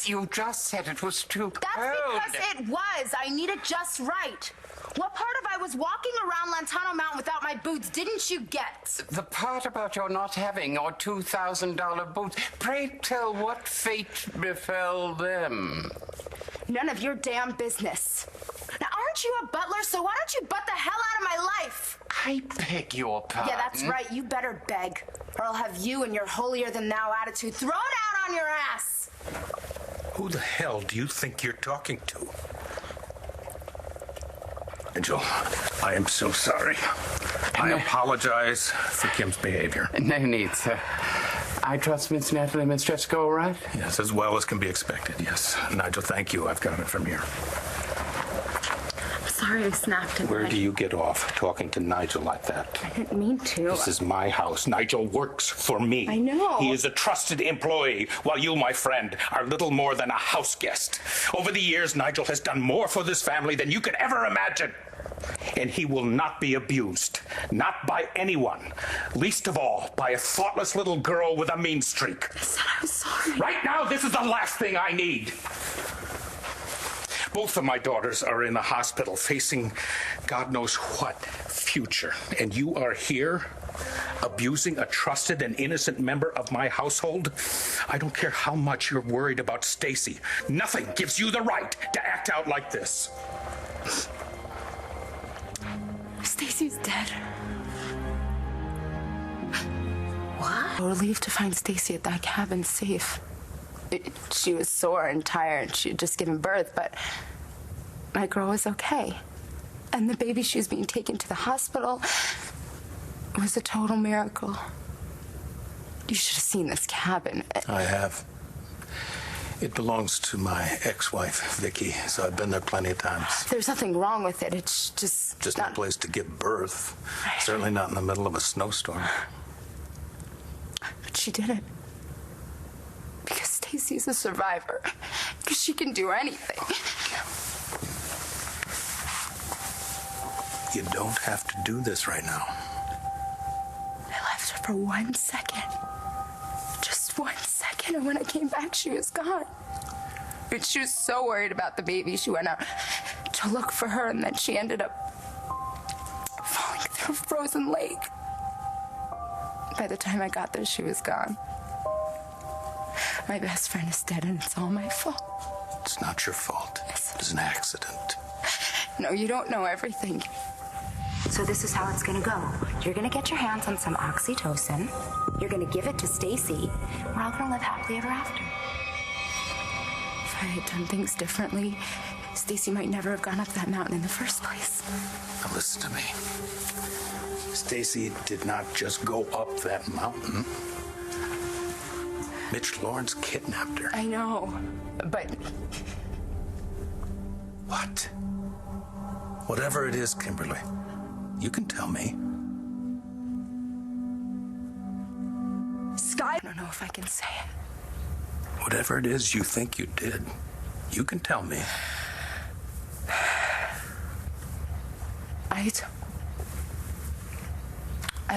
You just said it was too cold. That's because it was. I need it just right. What part of I was walking around Lantano Mountain without my boots didn't you get? The part about your not having your $2,000 boots. Pray tell what fate befell them. None of your damn business. Now, aren't you a butler, so why don't you butt the hell out of my life? I beg your pardon. Yeah, that's right. You better beg, or I'll have you and your holier-than-thou attitude thrown out on your ass. Who the hell do you think you're talking to? Angel, I am so sorry. I apologize for Kim's behavior. No need, sir. I trust Miss Natalie and Miss Jessica, all right? Yes, as well as can be expected, yes. Nigel, thank you. I've got it from here. I'm sorry I snapped at Where do you get off talking to Nigel like that? I didn't mean to. This is my house. Nigel works for me. I know. He is a trusted employee, while you, my friend, are little more than a house guest. Over the years, Nigel has done more for this family than you could ever imagine. And he will not be abused. Not by anyone. Least of all, by a thoughtless little girl with a mean streak. I said I was sorry. Right now, this is the last thing I need. Both of my daughters are in the hospital facing God knows what future. And you are here abusing a trusted and innocent member of my household? I don't care how much you're worried about Stacy. Nothing gives you the right to act out like this. Stacy's dead. What? Relieved to find Stacy at that cabin safe. She was sore and tired. She had just given birth, but my girl was okay. And the baby she was being taken to the hospital was a total miracle. You should have seen this cabin. I have. It belongs to my ex-wife, Vicky, so I've been there plenty of times. There's nothing wrong with it. It's just no place to give birth. Certainly not in the middle of a snowstorm. But she did it. Because Stacy's a survivor. Because she can do anything. You don't have to do this right now. I left her for 1 second. Just 1 second, and when I came back, she was gone. But she was so worried about the baby, she went out to look for her, and then she ended up falling through a frozen lake. By the time I got there, she was gone. My best friend is dead, and it's all my fault. It's not your fault. Yes. It was an accident. No, you don't know everything. So this is how it's gonna go. You're gonna get your hands on some oxytocin. You're gonna give it to Stacy. We're all gonna live happily ever after. If I had done things differently, Stacy might never have gone up that mountain in the first place. Now listen to me. Stacy did not just go up that mountain. Mitch Lawrence kidnapped her. I know, but... What? Whatever it is, Kimberly, you can tell me. Sky, I don't know if I can say it. Whatever it is you think you did, you can tell me. I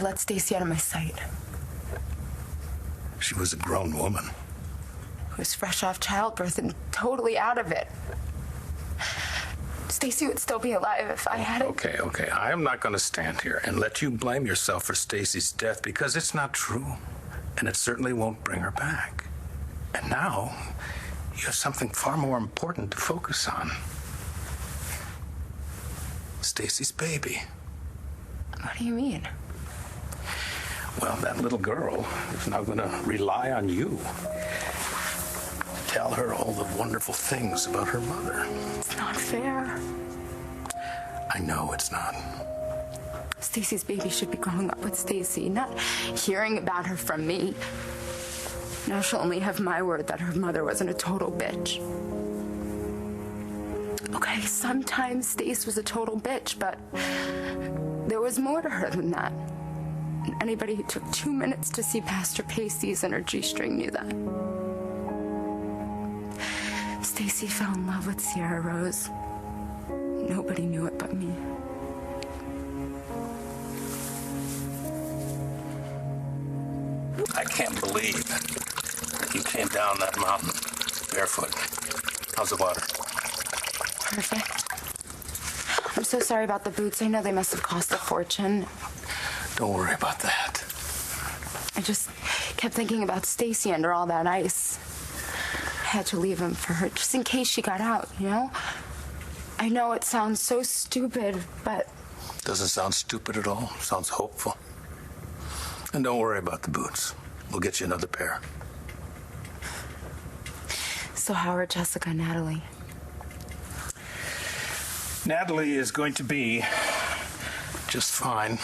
let Stacy out of my sight. She was a grown woman. Who was fresh off childbirth and totally out of it. Stacy would still be alive if I had it. Okay. I am not going to stand here and let you blame yourself for Stacy's death because it's not true. And it certainly won't bring her back. And now, you have something far more important to focus on. Stacy's baby. What do you mean? Well, that little girl is now going to rely on you. Tell her all the wonderful things about her mother. It's not fair. I know it's not. Stacy's baby should be growing up with Stacy, not hearing about her from me. Now she'll only have my word that her mother wasn't a total bitch. Okay, sometimes Stace was a total bitch, but there was more to her than that. And anybody who took 2 minutes to see past her pasties and her G-string knew that. Stacy fell in love with Sierra Rose. Nobody knew it but me. I can't believe you came down that mountain Barefoot. How's the water? Perfect. I'm so sorry about the boots. I know they must have cost a fortune. Don't worry about that. I just kept thinking about Stacy under all that ice. I had to leave him for her, just in case she got out, you know? I know it sounds so stupid, but... Doesn't sound stupid at all. Sounds hopeful. And don't worry about the boots. We'll get you another pair. So how are Jessica and Natalie? Natalie is going to be just fine.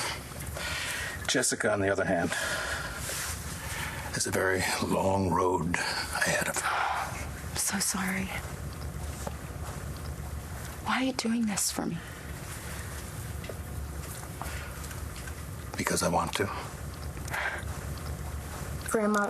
Jessica, on the other hand, has a very long road ahead of her. I'm so sorry. Why are you doing this for me? Because I want to. Grandma.